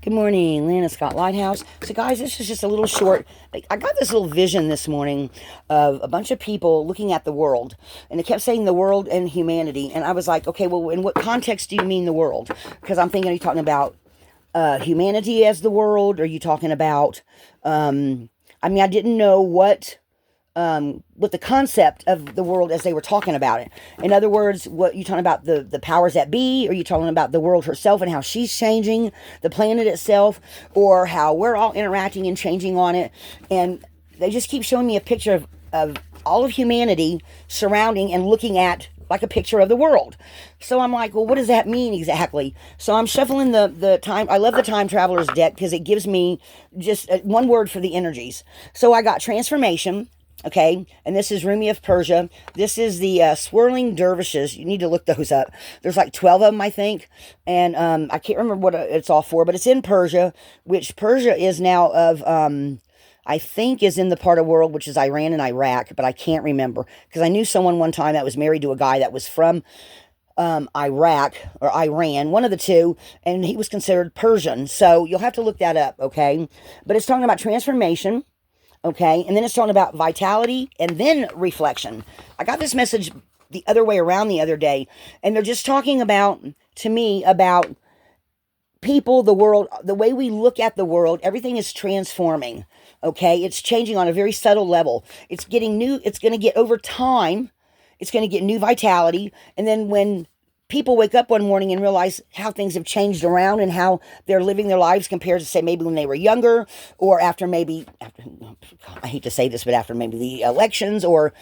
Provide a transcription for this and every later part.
Good morning, Lana Scott Lighthouse. So, guys, this is just a little short. I got this little vision this morning of a bunch of people looking at the world, and it kept saying the world and humanity. And I was like, okay, well, in what context do you mean the world? Because I'm thinking, are you talking about humanity as the world? Are you talking about? I didn't know what the concept of the world as they were talking about it. In other words, what you talking about the powers that be? Are you talking about the world herself and how she's changing the planet itself, or how we're all interacting and changing on it? And they just keep showing me a picture of all of humanity surrounding and looking at like a picture of the world. So I'm like, well, what does that mean exactly? So I'm shuffling the time. I love the time traveler's deck because it gives me just one word for the energies. So I got transformation. Okay, and this is Rumi of Persia. This is the swirling dervishes. You need to look those up. There's like 12 of them, I think, and I can't remember what it's all for, but it's in Persia, which Persia is now of, I think is in the part of the world which is Iran and Iraq, but I can't remember, because I knew someone one time that was married to a guy that was from Iraq or Iran, one of the two, and he was considered Persian, so you'll have to look that up, okay? But it's talking about transformation. Okay, and then it's talking about vitality and then reflection. I got this message the other way around the other day, and they're just talking about, to me, about people, the world, the way we look at the world. Everything is transforming. Okay, it's changing on a very subtle level. It's getting new, it's going to get over time, it's going to get new vitality, and then when people wake up one morning and realize how things have changed around and how they're living their lives compared to, say, maybe when they were younger, or after, I hate to say this, but after maybe the elections, or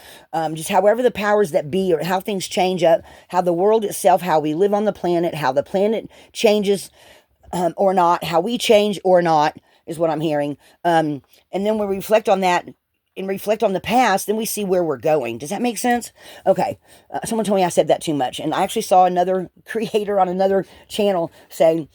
just however the powers that be, or how things change up, how the world itself, how we live on the planet, how the planet changes or not, how we change or not, is what I'm hearing. And then we reflect on that and reflect on the past, then we see where we're going. Does that make sense? Okay. Someone told me I said that too much. And I actually saw another creator on another channel saying,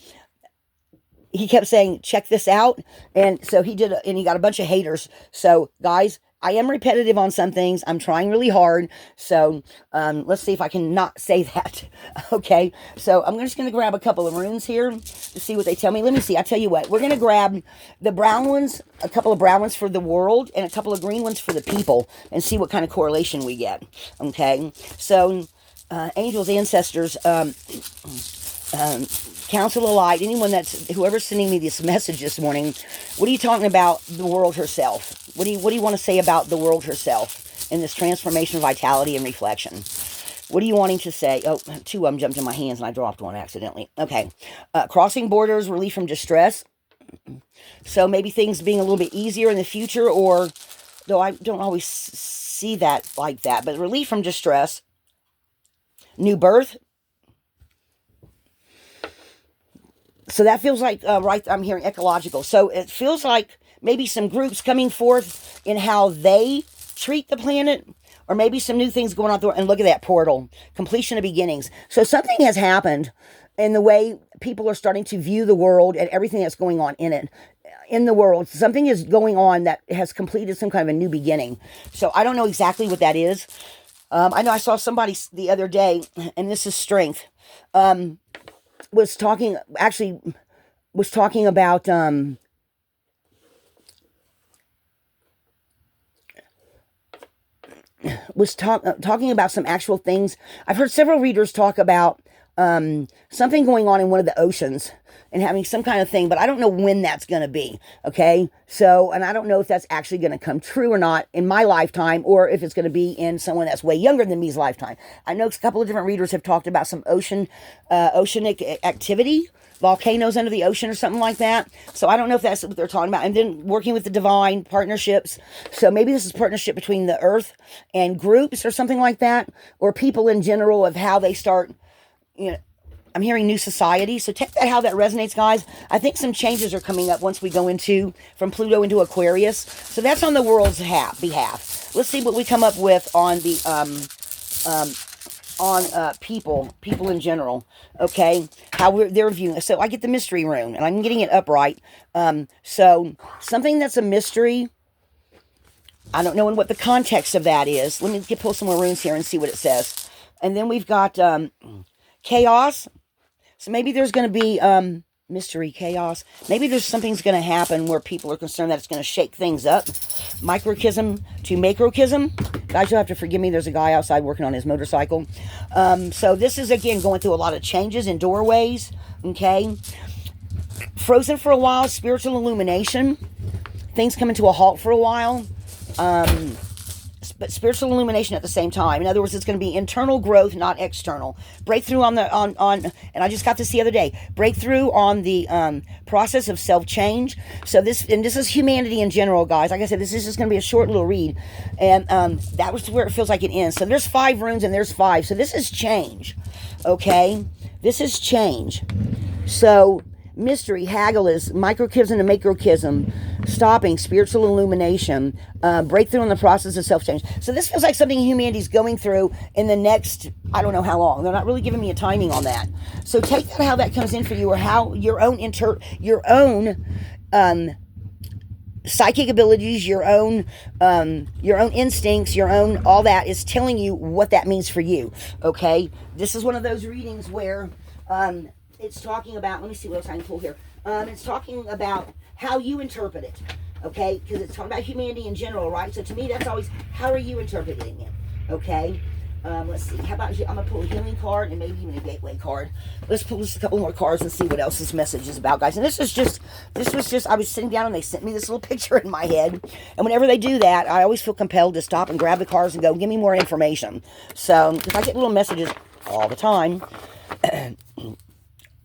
he kept saying, check this out. And so he did, and he got a bunch of haters. So guys, I am repetitive on some things. I'm trying really hard. So let's see if I can not say that. Okay. So I'm just going to grab a couple of runes here to see what they tell me. Let me see. I tell you what, we're going to grab the brown ones, a couple of brown ones for the world, and a couple of green ones for the people, and see what kind of correlation we get. Okay. So angels, ancestors, council of light, whoever's sending me this message this morning, what are you talking about the world herself? What do you want to say about the world herself in this transformation, vitality, and reflection? What are you wanting to say? Oh, two of them jumped in my hands and I dropped one accidentally. Okay. Crossing borders, relief from distress. So maybe things being a little bit easier in the future, or, though I don't always see that like that, but relief from distress. New birth. So that feels like, right, I'm hearing ecological. So it feels like maybe some groups coming forth in how they treat the planet, or maybe some new things going on. And look at that portal, completion of beginnings. So something has happened in the way people are starting to view the world and everything that's going on in it, in the world. Something is going on that has completed some kind of a new beginning. So I don't know exactly what that is. I know I saw somebody the other day, and this is strength, was talking about talking about some actual things. I've heard several readers talk about something going on in one of the oceans and having some kind of thing, but I don't know when that's going to be. Okay. So, and I don't know if that's actually going to come true or not in my lifetime, or if it's going to be in someone that's way younger than me's lifetime. I know a couple of different readers have talked about some oceanic activity, volcanoes under the ocean or something like that. So I don't know if that's what they're talking about. And then working with the divine partnerships. So maybe this is partnership between the earth and groups or something like that, or people in general, of how they start, I'm hearing new society. So take that how that resonates, guys. I think some changes are coming up once we go from Pluto into Aquarius. So that's on the world's behalf. Let's see what we come up with on the people in general. Okay, how they're viewing it. So I get the mystery rune, and I'm getting it upright. So something that's a mystery, I don't know what the context of that is. Let me pull some more runes here and see what it says. And then we've got chaos. So maybe there's going to be mystery, chaos. Maybe there's something's going to happen where people are concerned that it's going to shake things up. Microchism to macrochism. Guys, you'll have to forgive me. There's a guy outside working on his motorcycle. So this is, again, going through a lot of changes in doorways. Okay. Frozen for a while. Spiritual illumination. Things coming to a halt for a while. But spiritual illumination at the same time. In other words, it's going to be internal growth, not external. Breakthrough on and I just got this the other day. Breakthrough on the process of self-change. So this is humanity in general, guys. Like I said, this is just going to be a short little read. And that was where it feels like it ends. So there's 5 runes and there's 5. So this is change. Okay? This is change. So mystery, haggle is microchism to macrochism, stopping, spiritual illumination, breakthrough in the process of self-change. So this feels like something humanity's going through in the next, I don't know how long. They're not really giving me a timing on that. So take that how that comes in for you, or how your own psychic abilities, your own instincts, your own, all that is telling you what that means for you. Okay? This is one of those readings where it's talking about, let me see what else I can pull here. It's talking about how you interpret it, okay? Because it's talking about humanity in general, right? So to me, that's always, how are you interpreting it, okay? Let's see. How about, I'm going to pull a healing card and maybe even a gateway card. Let's pull just a couple more cards and see what else this message is about, guys. And this was just, I was sitting down and they sent me this little picture in my head. And whenever they do that, I always feel compelled to stop and grab the cards and go, give me more information. So, because I get little messages all the time.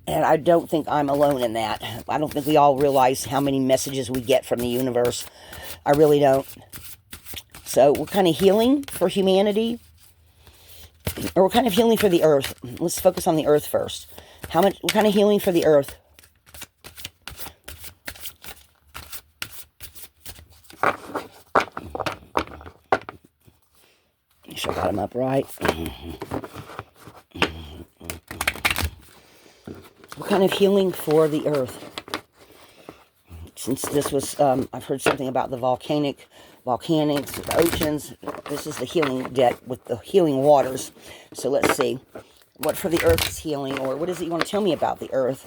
And I don't think I'm alone in that. I don't think we all realize how many messages we get from the universe. I really don't. So we're kind of healing for humanity. Or we're kind of healing for the earth. Let's focus on the earth first. What kind of healing for the earth? Make sure I got them up right. What kind of healing for the earth? Since this was, I've heard something about the volcanics, the oceans. This is the healing deck with the healing waters. So let's see. What for the earth is healing, or what is it you want to tell me about the earth?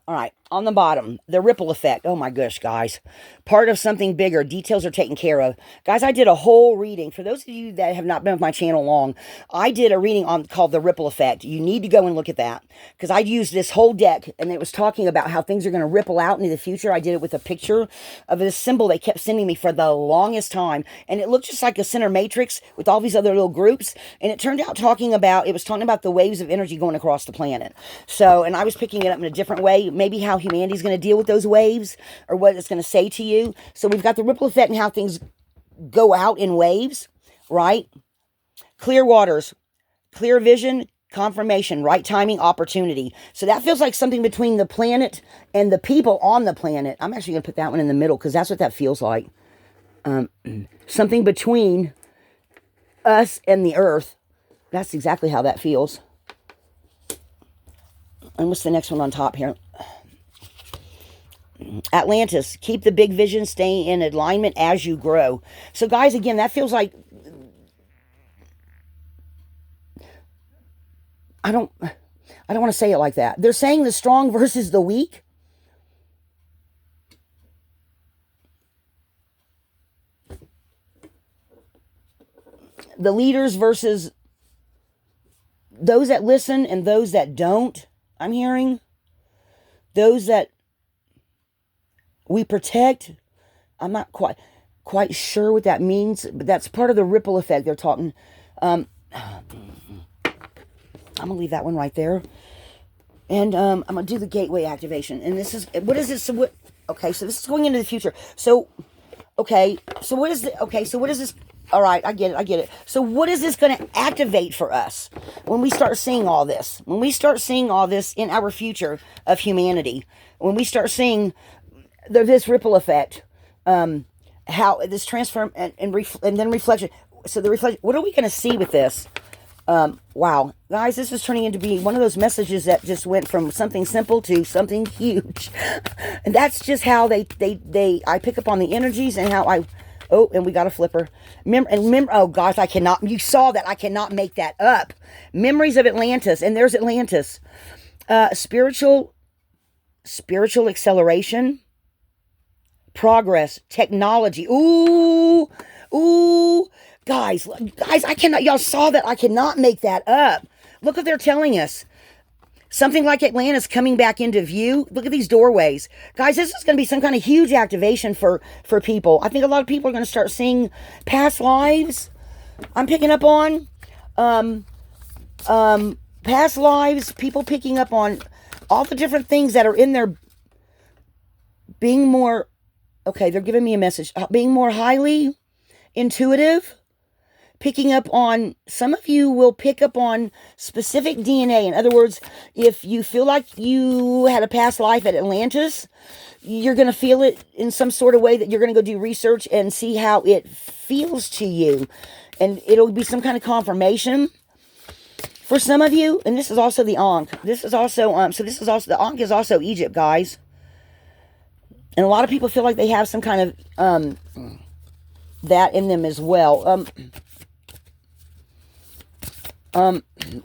All right, on the bottom, the ripple effect. Oh my gosh, guys. Part of something bigger. Details are taken care of. Guys, I did a whole reading. For those of you that have not been with my channel long, I did a reading called The Ripple Effect. You need to go and look at that. Because I used this whole deck, and it was talking about how things are going to ripple out into the future. I did it with a picture of this symbol they kept sending me for the longest time. And it looked just like a center matrix with all these other little groups. And it turned out it was talking about the waves of energy going across the planet. So, and I was picking it up in a different way. Maybe how humanity's going to deal with those waves, or what it's going to say to you. So we've got the ripple effect and how things go out in waves, right? Clear waters, clear vision, confirmation, right timing, opportunity. So that feels like something between the planet and the people on the planet. I'm actually going to put that one in the middle because that's what that feels like. Something between us and the earth. That's exactly how that feels. And what's the next one on top here? Atlantis, keep the big vision, stay in alignment as you grow. So guys, again, that feels like, I don't want to say it like that. They're saying the strong versus the weak. The leaders versus those that listen and those that don't. I'm hearing those that we protect. I'm not quite sure what that means, but that's part of the ripple effect they're talking. I'm gonna leave that one right there, and I'm gonna do the gateway activation. And this is, what is this? So what? Okay, so this is going into the future. So okay, so what is the? Okay, so what is this? All right, I get it. So what is this going to activate for us when we start seeing all this? When we start seeing all this in our future of humanity, when we start seeing this ripple effect, how this transform and then reflection. So the reflection, what are we going to see with this? Wow, guys, this is turning into be one of those messages that just went from something simple to something huge. And that's just how I pick up on the energies and how I, oh, and we got a flipper. Oh gosh, you saw that, I cannot make that up. Memories of Atlantis, and there's Atlantis. Spiritual acceleration, progress, technology. Ooh, guys, y'all saw that, I cannot make that up. Look what they're telling us. Something like Atlantis coming back into view. Look at these doorways. Guys, this is going to be some kind of huge activation for people. I think a lot of people are going to start seeing past lives. I'm picking up on past lives, people picking up on all the different things that are in there, being more, okay, they're giving me a message, being more highly intuitive, picking up on, some of you will pick up on specific DNA. In other words, if you feel like you had a past life at Atlantis, you're going to feel it in some sort of way that you're going to go do research and see how it feels to you. And it'll be some kind of confirmation for some of you. And this is also the Ankh. This is also, the Ankh is also Egypt, guys. And a lot of people feel like they have some kind of, that in them as well.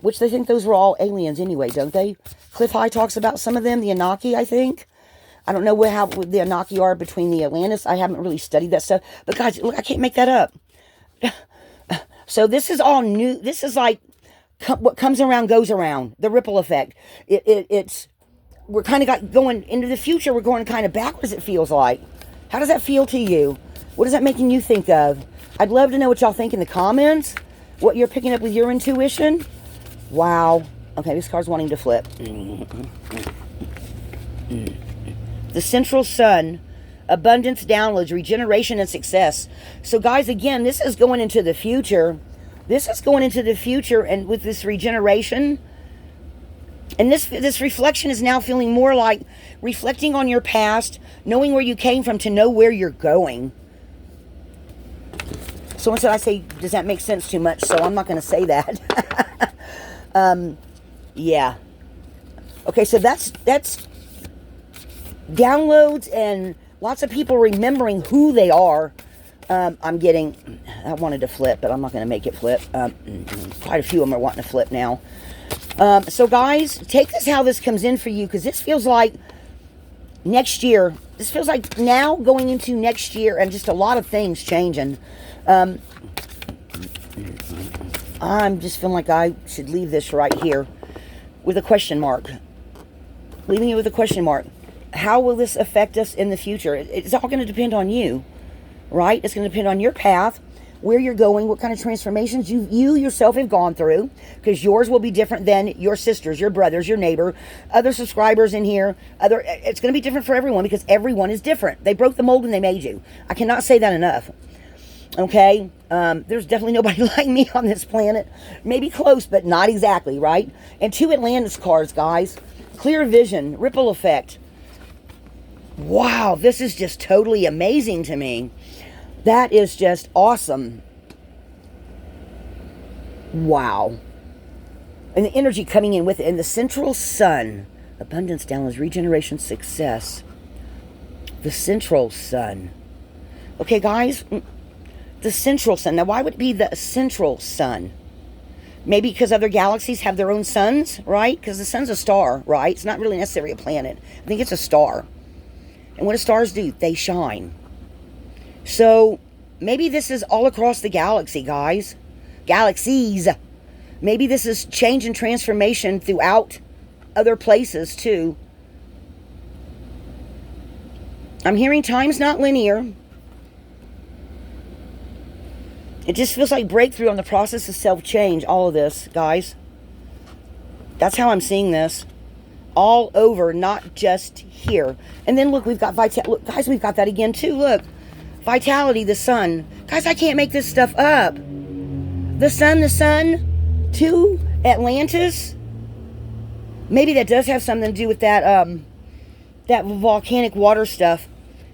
Which they think those were all aliens anyway, don't they? Cliff High talks about some of them, the Anunnaki, I think. I don't know how the Anunnaki are between the Atlantis. I haven't really studied that stuff. But guys, look, I can't make that up. So this is all new. This is like what comes around goes around. The ripple effect. We're kind of going into the future. We're going kind of backwards, it feels like. How does that feel to you? What is that making you think of? I'd love to know what y'all think in the comments. What you're picking up with your intuition. Wow. Okay, this card's wanting to flip. The central sun, abundance, downloads, regeneration, and success. So guys, again, this is going into the future. This is going into the future, and with this regeneration, and this reflection is now feeling more like reflecting on your past, knowing where you came from to know where you're going. Someone said I say, does that make sense too much? So I'm not going to say that. Yeah. Okay, so that's downloads and lots of people remembering who they are. I'm getting, I wanted to flip, but I'm not going to make it flip. Quite a few of them are wanting to flip now. So guys, take this how this comes in for you, because this feels like next year. This feels like now going into next year, and just a lot of things changing. I'm just feeling like I should leave this right here with a question mark. Leaving it with a question mark. How will this affect us in the future? It's all going to depend on you, right? It's going to depend on your path, where you're going, what kind of transformations you yourself have gone through, because yours will be different than your sisters, your brothers, your neighbor, other subscribers in here. It's going to be different for everyone, because everyone is different. They broke the mold when they made you. I cannot say that enough. Okay, there's definitely nobody like me on this planet. Maybe close, but not exactly, right? And 2 Atlantis cards, guys. Clear vision, ripple effect. Wow, this is just totally amazing to me. That is just awesome. Wow. And the energy coming in with it. And the central sun. Abundance, downloads, regeneration, success. The central sun. Okay, guys. The central sun. Now, why would it be the central sun? Maybe because other galaxies have their own suns, right? Because the sun's a star, right? It's not really necessarily a planet. I think it's a star. And what do stars do? They shine. So, maybe this is all across the galaxy, guys. Galaxies. Maybe this is change and transformation throughout other places, too. I'm hearing time's not linear. It just feels like breakthrough on the process of self-change, all of this, guys. That's how I'm seeing this. All over, not just here. And then look, we've got vitality. Look, guys, we've got that again too. Look. Vitality, the sun. Guys, I can't make this stuff up. The sun, to Atlantis. Maybe that does have something to do with that, that volcanic water stuff.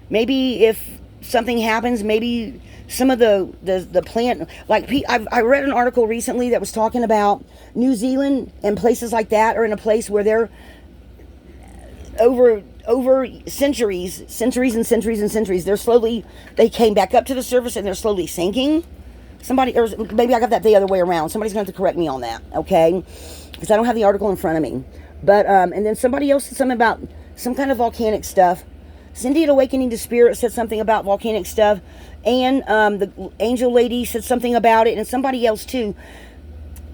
Maybe if something happens, maybe some of the plant, like I read an article recently that was talking about New Zealand and places like that are in a place where they're over centuries and centuries and centuries, they came back up to the surface and they're slowly sinking. Somebody, or maybe I got that the other way around. Somebody's going to have to correct me on that, okay? Because I don't have the article in front of me. But, and then somebody else said something about some kind of volcanic stuff. Cindy at Awakening to Spirit said something about volcanic stuff. And the angel lady said something about it. And somebody else, too.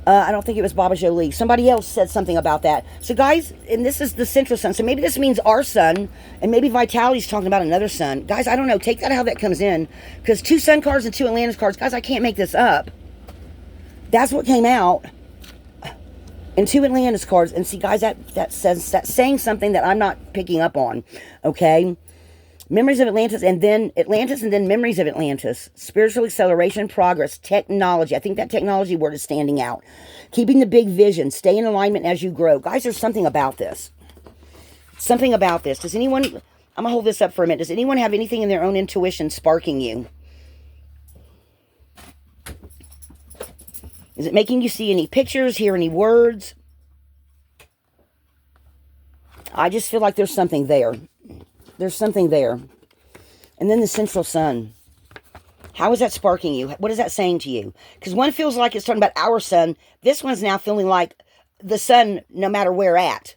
I don't think it was Baba Jolie. Somebody else said something about that. So, guys, and this is the central sun. So maybe this means our sun, and maybe Vitality's talking about another sun. Guys, I don't know. Take that how that comes in. Because 2 sun cards and 2 Atlantis cards. Guys, I can't make this up. That's what came out. And 2 Atlantis cards. And see, guys, that's saying something that I'm not picking up on. Okay? Memories of Atlantis, and then Memories of Atlantis. Spiritual acceleration, progress, technology. I think that technology word is standing out. Keeping the big vision. Stay in alignment as you grow. Guys, there's something about this. Something about this. Does anyone... I'm going to hold this up for a minute. Does anyone have anything in their own intuition sparking you? Is it making you see any pictures, hear any words? I just feel like there's something there. There's something there. And then the central sun. How is that sparking you? What is that saying to you? Because one feels like it's talking about our sun. This one's now feeling like the sun no matter where at.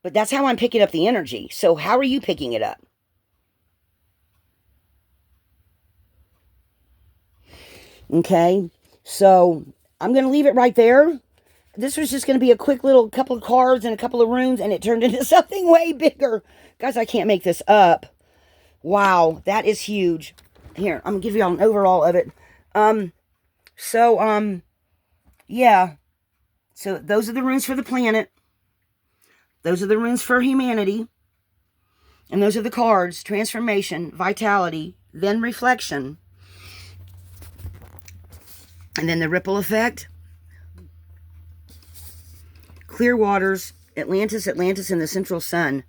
But that's how I'm picking up the energy. So how are you picking it up? Okay. So I'm going to leave it right there. This was just going to be a quick little couple of cards and a couple of runes, and it turned into something way bigger. Guys, I can't make this up. Wow, that is huge. Here, I'm going to give you all an overall of it. Yeah. So those are the runes for the planet. Those are the runes for humanity. And those are the cards. Transformation, vitality, then reflection. And then the ripple effect. Clear waters, Atlantis, and the central sun.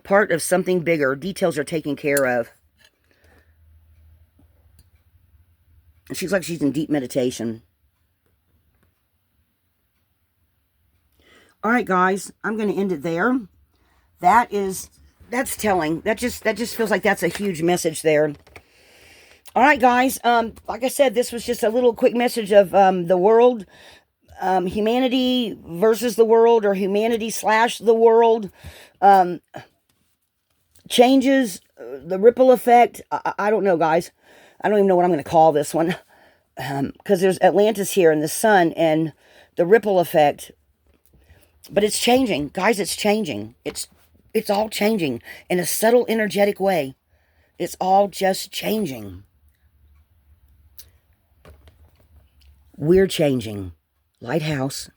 Part of something bigger. Details are taken care of. And she's like she's in deep meditation. All right, guys, I'm going to end it there. That's telling. That just feels like that's a huge message there. All right, guys. Like I said, this was just a little quick message of the world. Humanity versus the world, or humanity / the world. Changes, the ripple effect. I don't know, guys. I don't even know what I'm going to call this one. Because there's Atlantis here and the sun and the ripple effect. But it's changing. Guys, it's changing. It's all changing in a subtle, energetic way. It's all just changing. We're changing. Lighthouse.